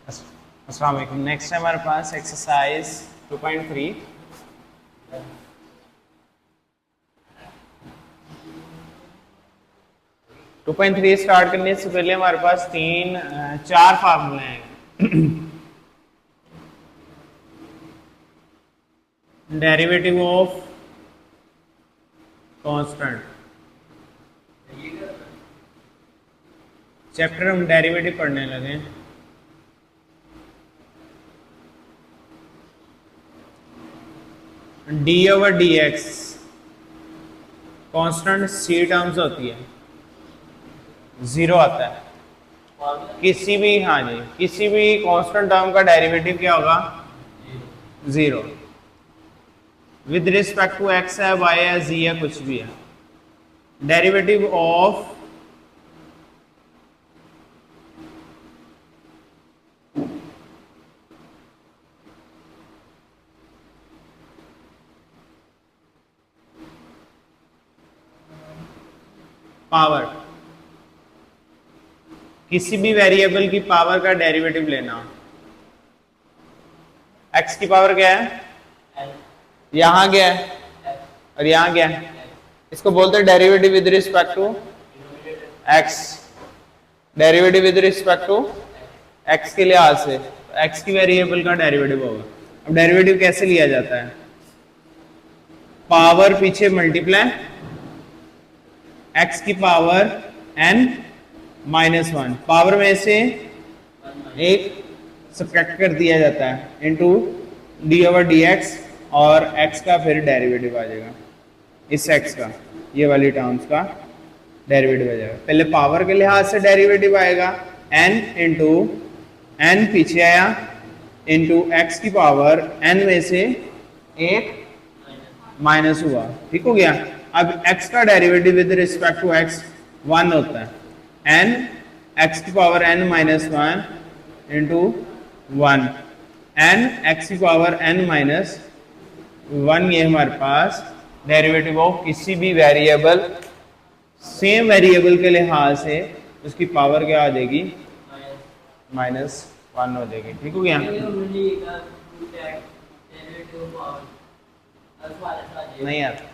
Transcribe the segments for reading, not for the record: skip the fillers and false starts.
अस्सलाम वालेकुम। नेक्स्ट है हमारे पास exercise 2.3। Two point three start करने से पहले हमारे पास चार फार्मूले हैं। डेरिवेटिव ऑफ कांस्टेंट, चैप्टर हम डेरिवेटिव पढ़ने लगे। D over D X constant C terms होती है, जीरो आता है। किसी भी किसी भी कांस्टेंट टर्म का डेरिवेटिव क्या होगा? Zero. With respect to x है, वाई है, जी है, कुछ भी है। डेरिवेटिव ऑफ पावर, किसी भी वेरिएबल की पावर का डेरिवेटिव लेना। एक्स की पावर क्या है? यहां क्या है और यहां क्या है? इसको बोलते हैं derivative with respect to x. Derivative with respect to x के लिहाज से एक्स की वेरिएबल का डेरिवेटिव होगा। अब डेरिवेटिव कैसे लिया जाता है? पावर पीछे मल्टीप्लाई एक्स की पावर n -1, पावर में से एक सब्ट्रैक्ट कर दिया जाता है into D over D x, और x का फिर डेरिवेटिव आ जाएगा। इस x का, ये वाली टर्म्स का डेरिवेटिव आ जाएगा। पहले पावर के लिहाज से डेरिवेटिव आएगा n इंटू n पीछे आया इंटू x की पावर n में से एक माइनस हुआ। ठीक हो गया। अब x का derivative with respect to x 1 होता है। n x की power n -1 into 1, n x की पावर n -1, ये हमारे पास डेरिवेटिव ऑफ किसी भी वेरिएबल, सेम वेरिएबल के लिहाज से उसकी पावर क्या आ जाएगी? -1 हो जाएगी। ठीक हो गया। नहीं आता,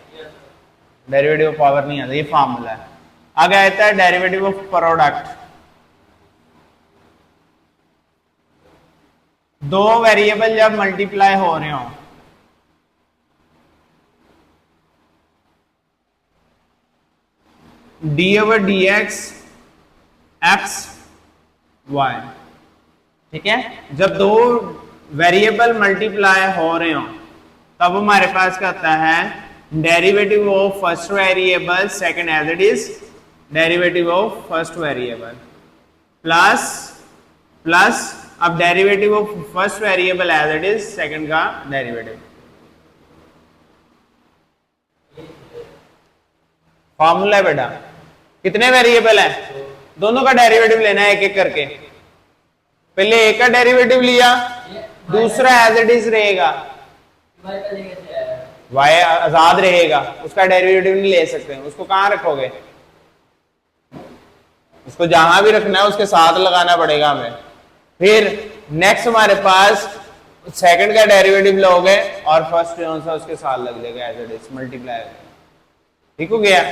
डेरिवेटिव ऑफ पावर नहीं आता, ये फार्मूला है। आगे आता है डेरिवेटिव ऑफ प्रोडक्ट। दो वेरिएबल जब मल्टीप्लाई हो रहे हो, d over D x x y, ठीक है। जब दो वेरिएबल मल्टीप्लाई हो रहे हो तब हमारे पास क्या आता है? Derivative of first variable second as it is, derivative of first variable plus अब derivative of first variable as it is second का डेरिवेटिव। फॉर्मूला है बेटा। कितने वेरिएबल है? दोनों का डेरिवेटिव लेना है एक एक करके। पहले एक का डेरिवेटिव लिया, दूसरा एज इट इज रहेगा, वाई आजाद रहेगा, उसका डेरिवेटिव नहीं ले सकते। उसको कहां रखोगे? उसको जहां भी रखना है उसके साथ लगाना पड़ेगा हमें। फिर नेक्स्ट हमारे पास सेकंड का डेरिवेटिव लोगे और फर्स्ट जो सा उसके साथ लग जाएगा एज इट इज, मल्टीप्लाई। ठीक हो गया।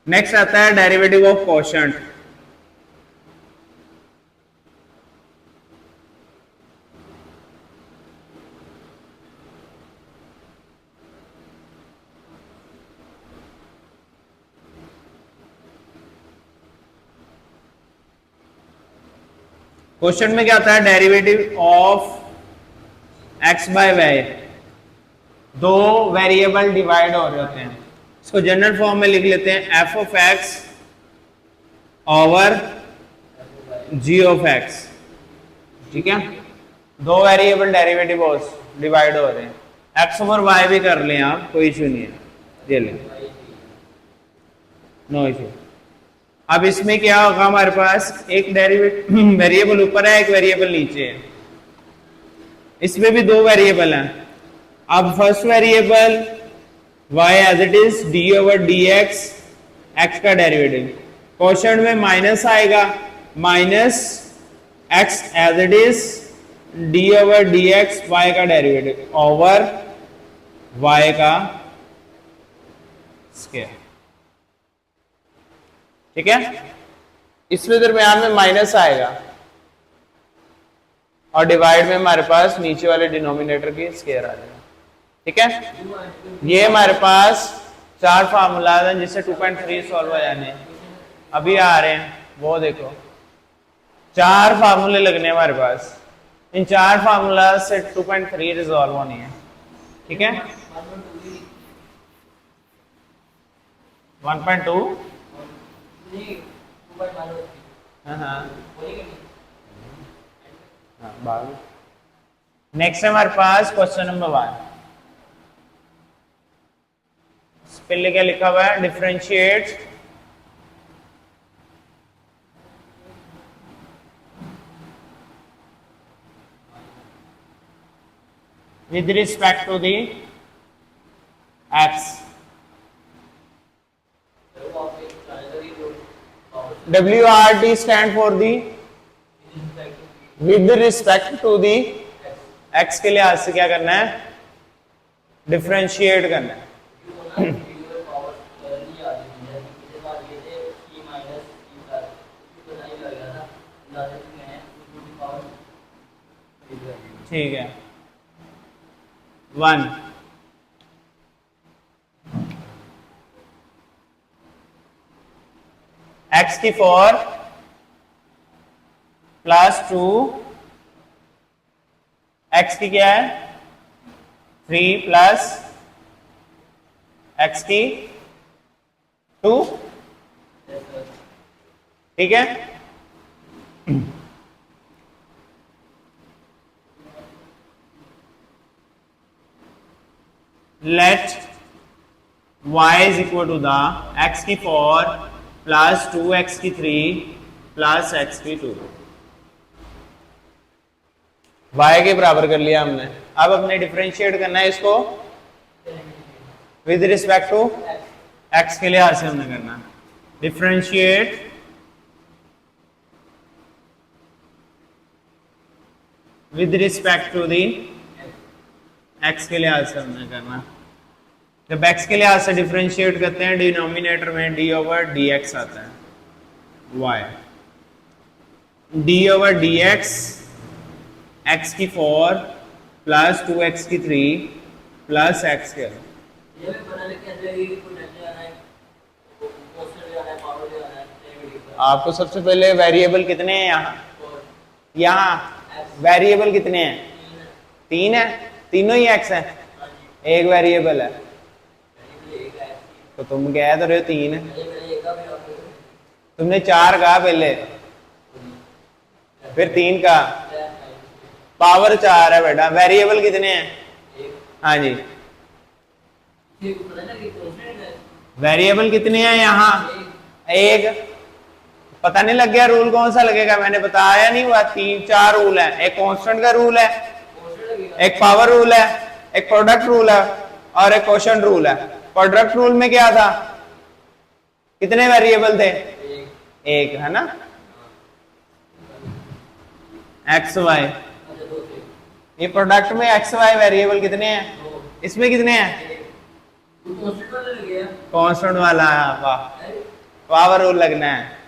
नेक्स्ट आता है डेरिवेटिव ऑफ कोशेंट। क्वेश्चन में क्या आता है? Derivative of x by y. दो वेरिएबल डिवाइड हो रहे होते हैं, इसको जनरल फॉर्म में लिख लेते हैं f of x over g of x. ठीक है। दो वेरिएबल डेरिवेटिव डिवाइड हो रहे हैं, एक्स ओवर वाई भी कर लें आप, कोई इशू नहीं है, ये लें, नो इशू। अब इसमें क्या होगा? हमारे पास एक वेरिएबल ऊपर है, एक वेरिएबल नीचे है। इसमें भी दो वेरिएबल हैं। अब first variable y as it is D over D x, x का डेरिवेटिव। क्वेश्चन में माइनस आएगा, minus x as it is D over D x y का डेरिवेटिव ओवर वाई का स्क्वायर। ठीक है, इसमें दरम्यान में माइनस आएगा और डिवाइड में हमारे पास नीचे वाले डिनोमिनेटर की स्क्वायर आ जाएगा। ठीक है, ये हमारे पास 4 फार्मूला हैं जिससे 2.3 सॉल्व हो जाने अभी आ रहे हैं। वो देखो 4 फार्मूले लगने हमारे पास, इन 4 फार्मूला से 2.3 रिजॉल्व होनी है। ठीक है, 1.2 नेक्स्ट है हमारे पास क्वेश्चन नंबर 1। पहले क्या लिखा हुआ है, differentiate with respect to the x। WRT stand for the with respect to the x के लिहाज से क्या करना है, डिफरेंशिएट करना है। ठीक है, 1 x की 4 प्लस 2 x की क्या है 3 प्लस x की 2। ठीक है, let y is equal to the x की 4 प्लस 2x की 3 प्लस x की 2। y के बराबर कर लिया हमने। अब अपने डिफरेंशिएट करना है इसको विद रिस्पेक्ट टू x के लिहाज से हमने करना है। Differentiate with respect to the x के लिहाज से हमने करना। जब x के लिहाज से डिफरेंशिएट करते हैं डिनोमिनेटर में d ओवर डी एक्स आता है, y d over D x x की 4 प्लस 2x की 3 प्लस x के। आपको सबसे पहले वेरिएबल कितने हैं यहाँ वेरिएबल कितने हैं, 3 है, तीनों ही x है, एक वेरिएबल है, तो तुम कह तो रहे हो 3 है, तुमने 4 कहा पहले, फिर 3 का पावर 4 है बेटा। वेरिएबल कितने हैं, हाँ जी वेरिएबल कितने हैं यहाँ, एक। पता नहीं लग गया रूल कौन सा लगेगा, मैंने बताया नहीं हुआ, 3-4 रूल है। एक कांस्टेंट का रूल है, एक पावर रूल है, एक प्रोडक्ट रूल है और एक क्वोशंट रूल है। प्रोडक्ट रूल में क्या था, कितने वेरिएबल थे, एक है ना, एक्स वाई। ये प्रोडक्ट में एक्स वाई वेरिएबल कितने हैं, इसमें कितने हैं, कांस्टेंट वाला है। वाह, पावर रूल लगना है।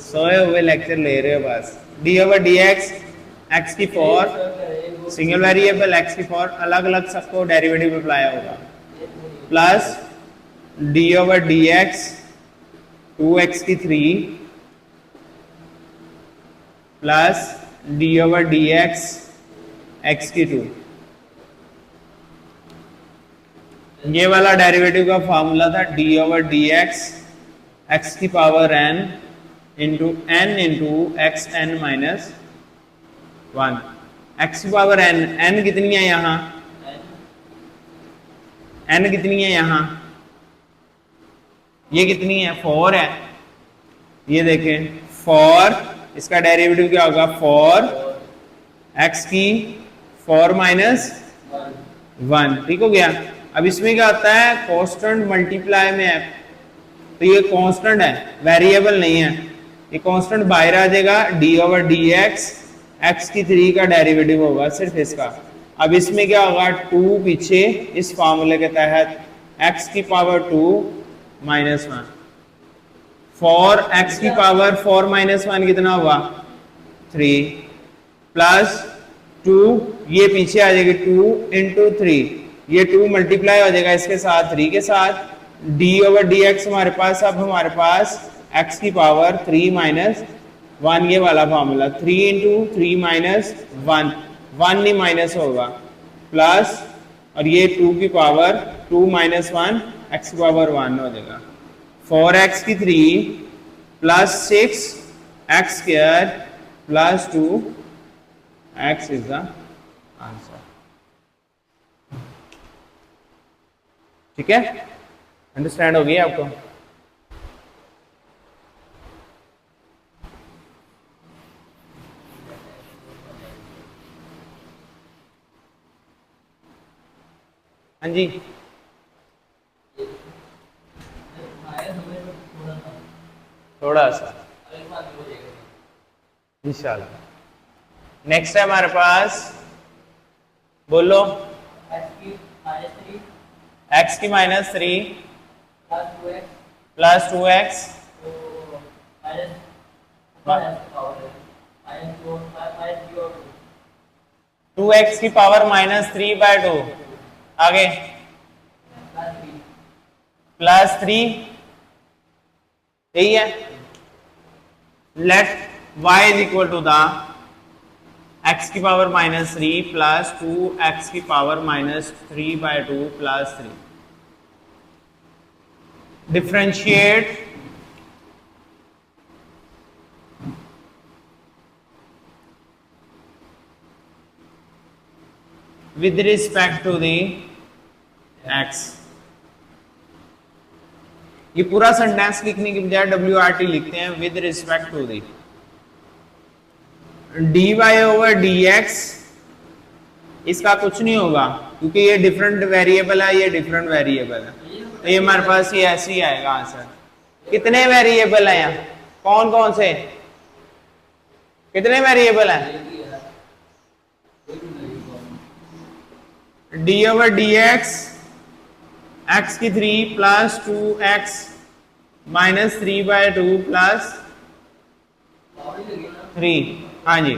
सोए हुए लेक्चर ले रहे हो बस। D over D x, x की 4 सिंगल वेरिएबल, एक्स की 4 अलग अलग सबको डेरिवेटिव अप्लाई होगा, plus D over D x 2x की 3 plus D over D x x की 2। ये वाला डेरिवेटिव का फॉर्मूला था डी ओवर डी एक्स की power n into x n minus 1। X की पावर n कितनी है यहाँ, n कितनी है यहाँ, ये कितनी है 4 है। ये देखें 4, इसका डेरिवेटिव क्या होगा 4 x की 4 माइनस 1। ठीक हो गया। अब इसमें क्या होता है, कांस्टेंट मल्टीप्लाई में है, तो तो ये कांस्टेंट है, वेरिएबल नहीं है, ये कांस्टेंट बाहर आ जाएगा, D over D x, x की 3 का डेरिवेटिव होगा सिर्फ इसका। अब इसमें क्या होगा, 2 पीछे इस फॉर्मूले के तहत x की पावर 2 माइनस 1, फॉर x की पावर 4 माइनस 1 कितना हुआ 3, प्लस 2 ये पीछे आ जाएगी 2 इंटू 3, ये 2 मल्टीप्लाई हो जाएगा इसके साथ 3 के साथ, d ओवर डी एक्स हमारे पास, अब हमारे पास x की पावर 3 माइनस 1 ये वाला फॉर्मूला, 3 इंटू 3 माइनस 1, 1 नहीं माइनस होगा, प्लस और ये 2 की पावर 2 माइनस 1 x की पावर 1 हो जाएगा, 4x की 3 plus 6 x square plus 2 x is the answer. ठीक है, अंडरस्टैंड हो गया आपको? हाँ जी, थोड़ा सा इंशाल्लाह। नेक्स्ट है हमारे पास, बोलो, x की माइनस 3 प्लस 2x 2x की पावर माइनस 3 बाय 2, आगे प्लस 3, यही है। Let y is equal to the x की पावर माइनस 3 प्लस 2x की power minus 3 by 2 plus 3, differentiate with respect to the x। ये पूरा सेंटेंस लिखने की बजाय WRT लिखते हैं, with respect to the dy over dx, इसका कुछ नहीं होगा क्योंकि ये डिफरेंट वेरिएबल है, ये डिफरेंट वेरिएबल है, तो ये हमारे पास ये ऐसे ही आएगा आंसर। कितने वेरिएबल हैं यहाँ, कौन कौन से, कितने वेरिएबल हैं, d ओवर डी एक्स की 3 plus 2x minus 3 by 2 plus 3, हाँ जी,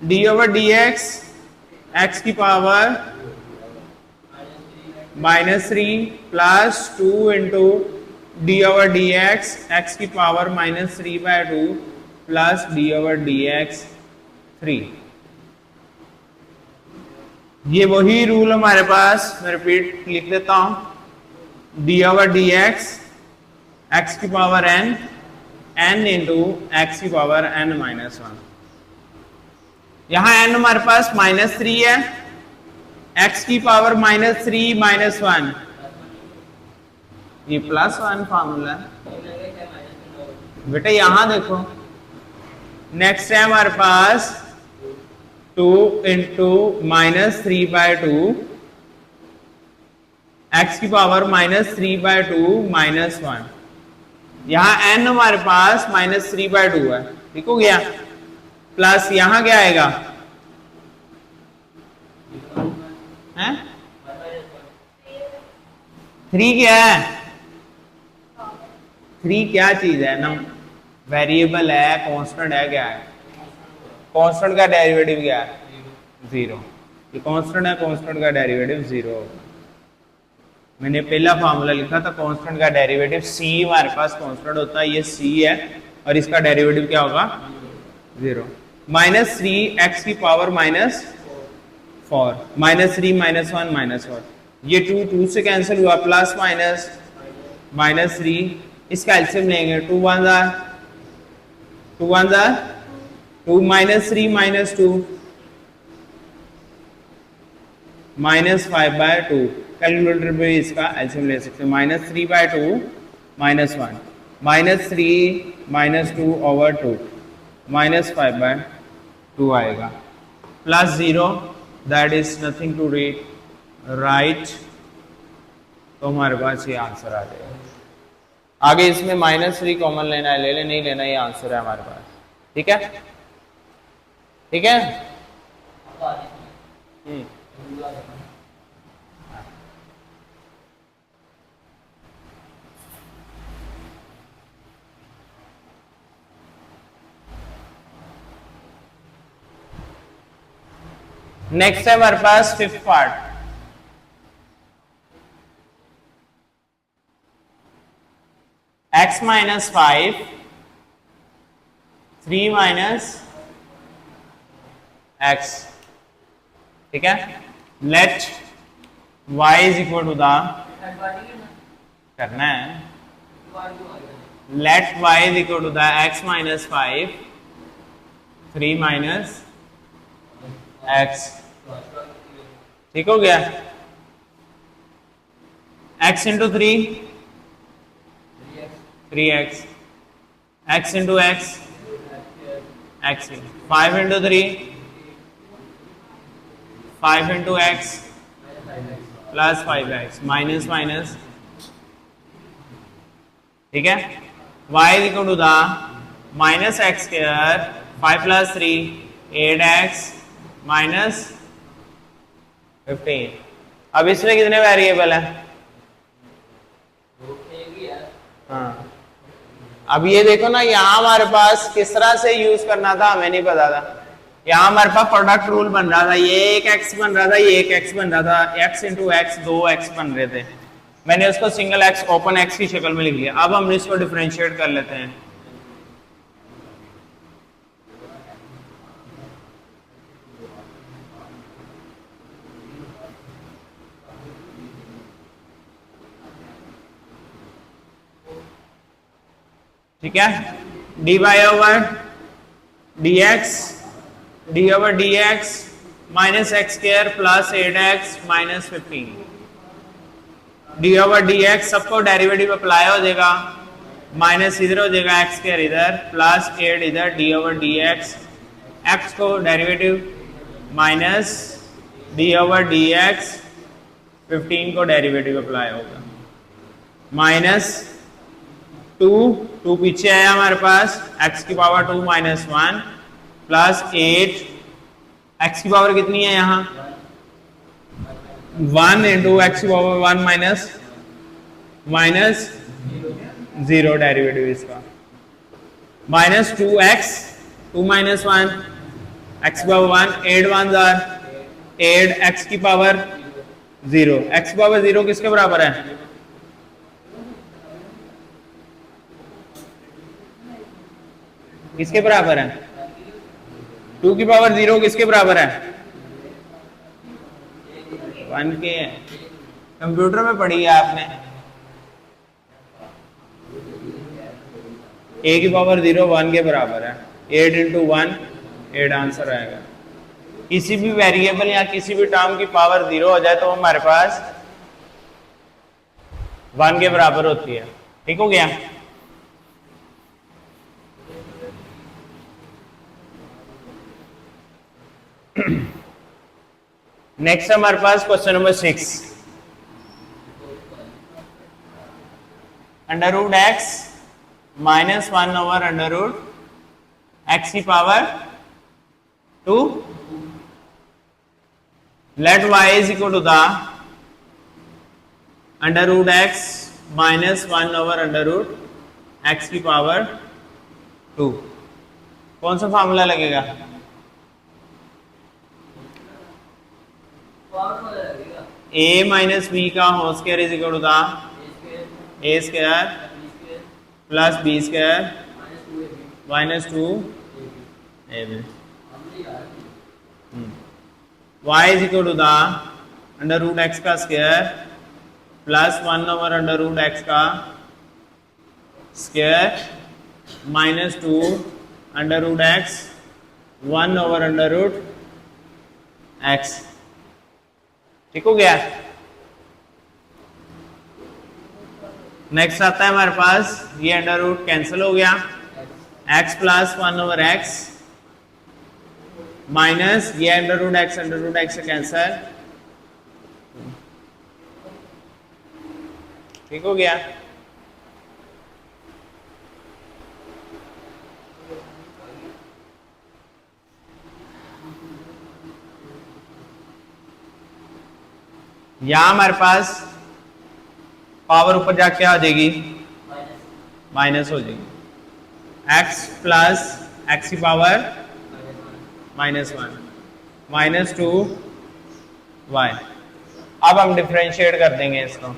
d ओवर डी एक्स की power minus 3 plus 2 into D over D x की power minus 3 by 2 plus D over D X 3। ये वही रूल हमारे पास, मैं रिपीट लिख देता हूं, डी ओवर डी एक्स की पावर n इंटू एक्स की पावर n माइनस 1। यहां n हमारे पास माइनस 3 है, x की पावर माइनस 3 माइनस 1, ये प्लस 1 फॉर्मूला है बेटा, यहां देखो। नेक्स्ट है हमारे पास 2 इंटू माइनस 3 बाय 2 एक्स की पावर माइनस 3 बाय 2 माइनस 1, यहां n हमारे पास माइनस 3 बाय 2 है, ठीक हो गया, प्लस यहां क्या आएगा, हैं 3 क्या है, 3 क्या चीज है ना, वेरिएबल है, कांस्टेंट है, क्या है, कांस्टेंट का डेरिवेटिव क्या है 0, ये कांस्टेंट है, कांस्टेंट का डेरिवेटिव 0 होगा। मैंने पहला फार्मूला लिखा था, कांस्टेंट का डेरिवेटिव c हमारे पास कांस्टेंट होता है, ये c है और इसका डेरिवेटिव क्या होगा 0, माइनस 3 एक्स की power minus 4, minus 3 minus 1 minus 4, ये 2 से कैंसिल हुआ, प्लस माइनस माइनस 3, इसका एलसीएम लेंगे, 2 1 2 minus 3 minus 2 minus 5 by 2, calculator पे इसका एलसीएम ले सकते हैं, minus 3 by 2 minus 1, minus 3 minus 2 over 2 minus 5 by 2 आएगा, plus 0, that is nothing to read right, तो हमारे पास ये आंसर आ जाएगा। आगे इसमें -3 कॉमन लेना है, ले ले, नहीं लेना, ये आंसर है हमारे पास। ठीक है, ठीक है। नेक्स्ट है हमारे पास 5th पार्ट। x - 5 3 - x, ठीक है। Let y is equal to the, करना है, let y is equal to the x - 5 3 - x, ठीक हो गया। x into 3 3x, x into x x, 5 into 3 5 into x plus 5x minus minus, ठीक है। y is equal to the minus x square 5 + 3 8x minus 15। अब इसमें कितने variable है? हाँ, अब ये देखो ना, यहाँ हमारे पास किस तरह से यूज करना था हमें नहीं पता था। यहाँ हमारे पास प्रोडक्ट रूल बन रहा था, ये एक x बन रहा था, ये एक x बन रहा था, x इंटू एक्स 2x बन रहे थे। मैंने उसको सिंगल x ओपन x की शक्ल में लिख लिया। अब हम इसको डिफरेंशिएट कर लेते हैं। ठीक है, D by over D x, D over D x minus x square plus 8x minus 15, D over D x सबको डेरिवेटिव अप्लाई हो जाएगा, माइनस इधर हो जाएगा एक्स स्क्वायर इधर प्लस 8 इधर, D over D x, X को derivative minus D over D X 15 को डेरिवेटिव अप्लाई होगा, माइनस 2 पीछे आया हमारे पास, x की पावर 2 माइनस 1 प्लस 8, x की पावर कितनी है यहाँ 1 इंटू एक्स की पावर 1 माइनस 0 डेरिवेटिव इसका, माइनस 2x 2 माइनस 1 x की पावर 1 8 1 8 x की पावर 0, x की पावर 0 किसके बराबर है? किसके बराबर है? 2 की पावर 0 किसके बराबर है? 1 के। कंप्यूटर में पढ़ी है आपने, a की पावर 0 1 के बराबर है, 8 इंटू 1 8 आंसर आएगा। किसी भी वेरिएबल या किसी भी टर्म की पावर 0 हो जाए तो हमारे पास 1 के बराबर होती है। ठीक हो गया। नेक्स्ट हमारे पास question number 6, under root X minus 1 over under root X की power 2, let y is equal to the under root X minus 1 over under root X की पावर 2। कौन सा फॉर्मूला लगेगा? a माइनस बी का whole square is equal to the a square plus b square minus 2 ab, y is equal to the under root X का square plus 1 over under root X का square minus 2 under root X 1 over under root X. ठीक हो गया। Next आता है हमारे पास, ये under root cancel हो गया, x plus 1 over x minus ये अंडर रूट एक्स से कैंसिल। ठीक हो गया। यहां हमारे पास पावर ऊपर जाके आ जाएगी, माइनस हो जाएगी। x प्लस एक्स की पावर -1 -2 y। अब हम डिफरेंशिएट कर देंगे इसको।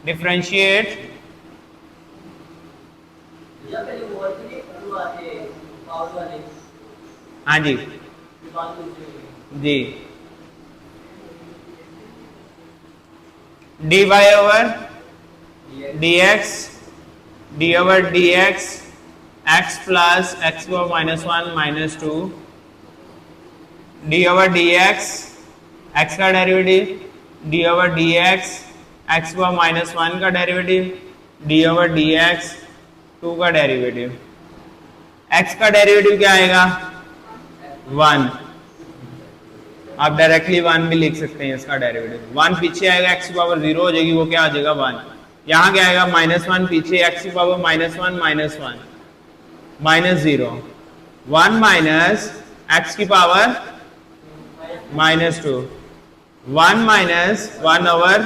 डिफरेंशिएट, हाँ जी जी, dy over dx, d over dx, x plus X की power -1 -2 d over dx, x का derivative d over dx, x की पावर -1 का डेरिवेटिव d ओवर dx, 2 का डेरिवेटिव। x का डेरिवेटिव क्या आएगा? 1। आप डायरेक्टली 1 भी लिख सकते हैं इसका डेरिवेटिव। 1 पीछे आएगा, x की पावर 0 हो जाएगी, वो क्या आ जाएगा? 1। यहाँ क्या आएगा? -1 पीछे, x की पावर -1 -1 -0, 1 माइनस x की power -2, 1 minus 1 over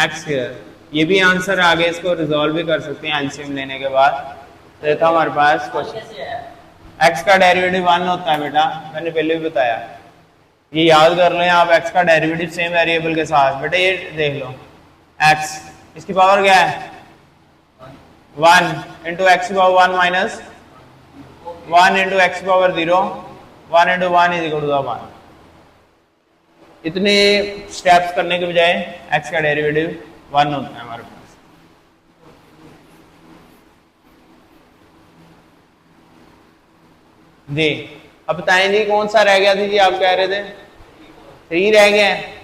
x square. ये भी आंसर आगे इसको रिजॉल्व भी कर सकते हैं एलसीएम लेने के बाद। तो था हमारे पास क्वेश्चन, x का डेरिवेटिव 1 होता है बेटा, मैंने पहले भी बताया। ये याद कर लें आप, x का डेरिवेटिव सेम वेरिएबल के साथ। बेटा ये देख लो, x इसकी पावर क्या है? 1 इंटू एक्स की पावर 1 माइनस 1 इंटू एक्स की power 0, 1 into 1 is equal to 1। इतने स्टेप्स करने के बजाय x का डेरिवेटिव 1 होता है हमारे पास। जी अब बताएं जी, कौन सा रह गया था जी? आप कह रहे थे 3 रह गए हैं।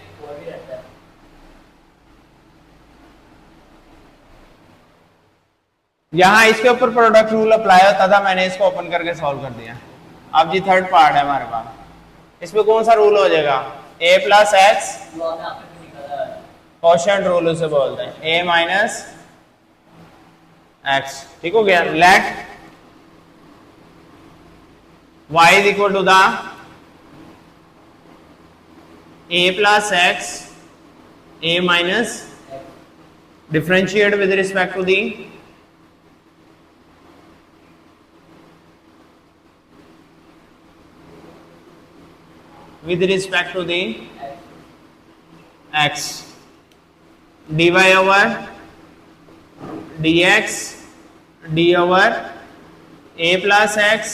यहां इसके ऊपर प्रोडक्ट रूल अप्लाई होता था, मैंने इसको ओपन करके सॉल्व कर दिया। अब जी थर्ड पार्ट है हमारे पास, इसमें कौन सा रूल हो जाएगा? a plus x, quotient rule उसे बोलते हैं, a माइनस एक्स। ठीक हो गया। Let y is equal to the a plus x, a minus, differentiate with respect to the with respect to the x, dy over dx, d over a plus x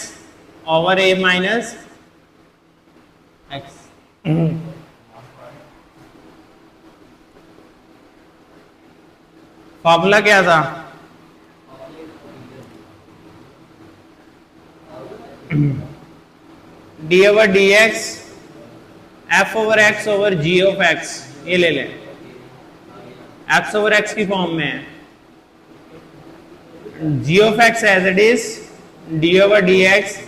over a minus x। Formula क्या था? d over dx f over x over g of x, ये ले लें, x over x की form में है, g of x as it is d over dx,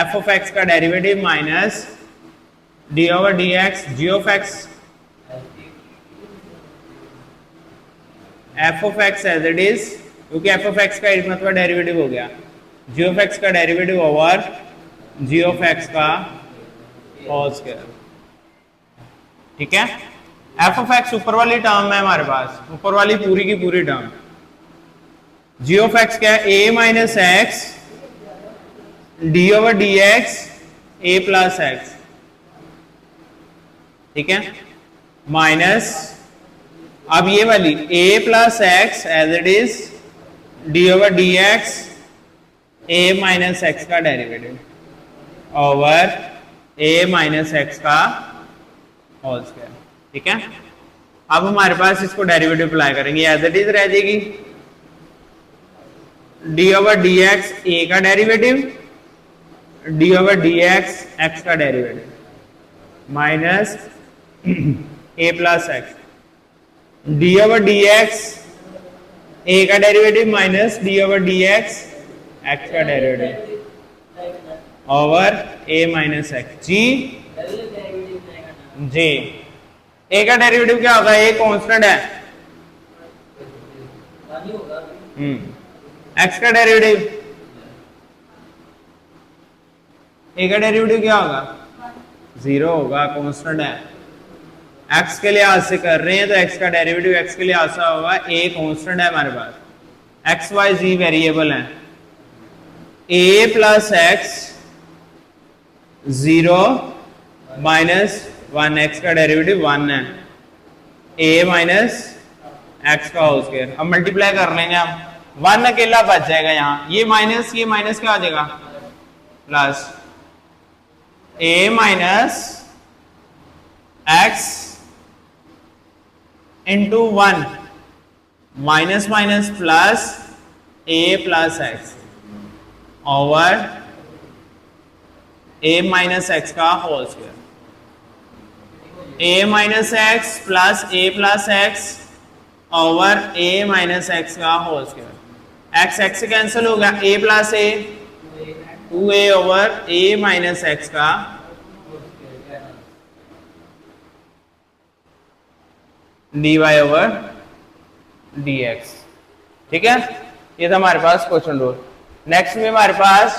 f of x का derivative minus d over dx, g of x, f of x as it is, क्योंकि f of x का एक मतलब derivative हो गया, g of x का derivative over g of x का whole square. ठीक है। f ऑफ x ऊपर वाली टर्म है हमारे पास, ऊपर वाली पूरी की पूरी टर्म। g ऑफ x क्या है? a minus X, D over D X, A plus X. ठीक है, माइनस अब ये वाली a plus X as it is, D over D X, a minus X का derivative over a minus X का whole square. ठीक है, अब हमारे पास इसको डेरिवेटिव अप्लाई करेंगे, एज इट इज रह जाएगी, D over D X A का derivative, D over D x x का derivative, minus A plus X, D over D X A का derivative minus D over D x x का derivative over A minus X. जी A का derivative क्या होगा? A constant है, X का derivative, A का डेरिवेटिव क्या होगा? 0 होगा, कांस्टेंट है। x के लिहाज से कर रहे हैं तो x का डेरिवेटिव x के लिहाज से होगा, a कांस्टेंट है हमारे पास, x y z वेरिएबल है, a plus x 0 minus 1, x का डेरिवेटिव 1 है, a माइनस एक्स का होल स्क्वायर। अब मल्टीप्लाई कर लेंगे हम, 1 अकेला बच जाएगा यहाँ, ये माइनस क्या आ जाएगा plus, a minus X into 1 minus minus plus a plus X over a minus X का whole square, a minus X plus a plus X over a minus X का होल स्क्वायर, x से cancel होगा, a plus a 2a over a minus X का dy over dx। ठीक है, ये था हमारे पास क्वेश्चन रूल। नेक्स्ट में हमारे पास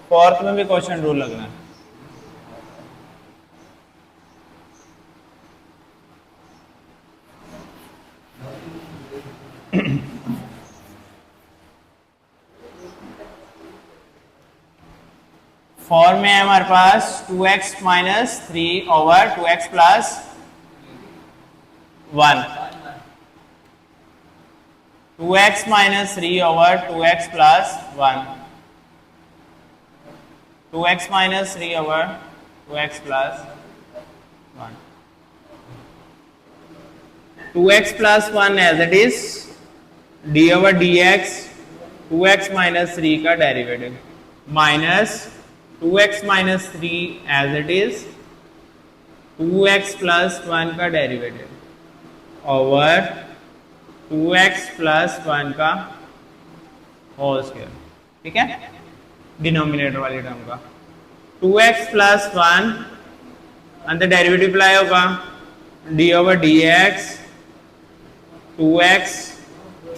फोर्थ में भी क्वेश्चन रूल लगना है। फॉर में है हमारे पास 2x minus 3 over 2x plus 1, 2x minus 3 over 2x plus 1, 2x minus 3 over 2x plus 1, 2x plus 1 as it is D over D x 2x minus 3 का derivative minus 2x minus 3 as it is 2x plus 1 का derivative over 2x plus 1 का whole square. ठीक है, denominator वाली term का 2x plus 1 अंदर derivative apply होगा, D over D x 2x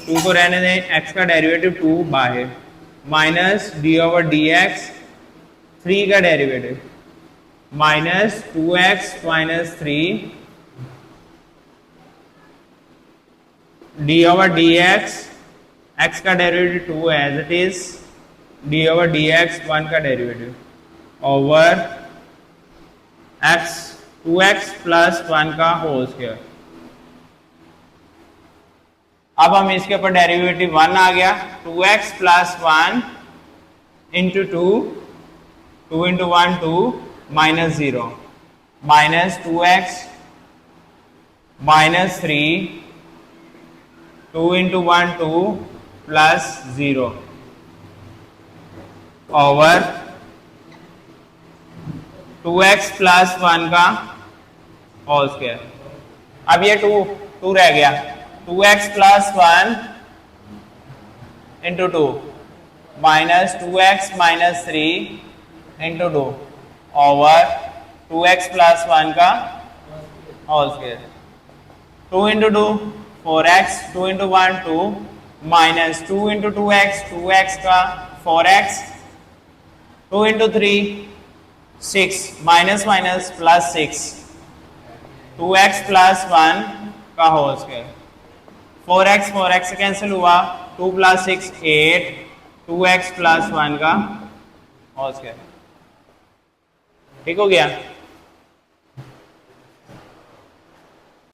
2 को रहने दें, x का डेरिवेटिव 2 बाहर minus D over D X 3 का derivative minus 2x minus 3 D over D X का derivative 2 as it is D over D X 1 का derivative over x 2x plus 1 का whole square. अब हम इसके ऊपर डेरिवेटिव 1 आ गया, 2x plus 1 into 2 into 1 2 minus 0 minus 2x minus 3 2 into 1 2 plus 0 over 2x plus 1 का whole square. अब ये 2 रह गया, 2x plus 1 into 2 minus 2x minus 3 into 2 over 2x plus 1 का whole square. 2 into 2 4x 2 into 1 2 minus 2 into 2x का 4x 2 into 3 6 minus minus plus 6 2x plus 1 का whole square. 4x से cancel हुआ, 2 plus 6 8 2x plus 1 का whole square. ठीक हो गया।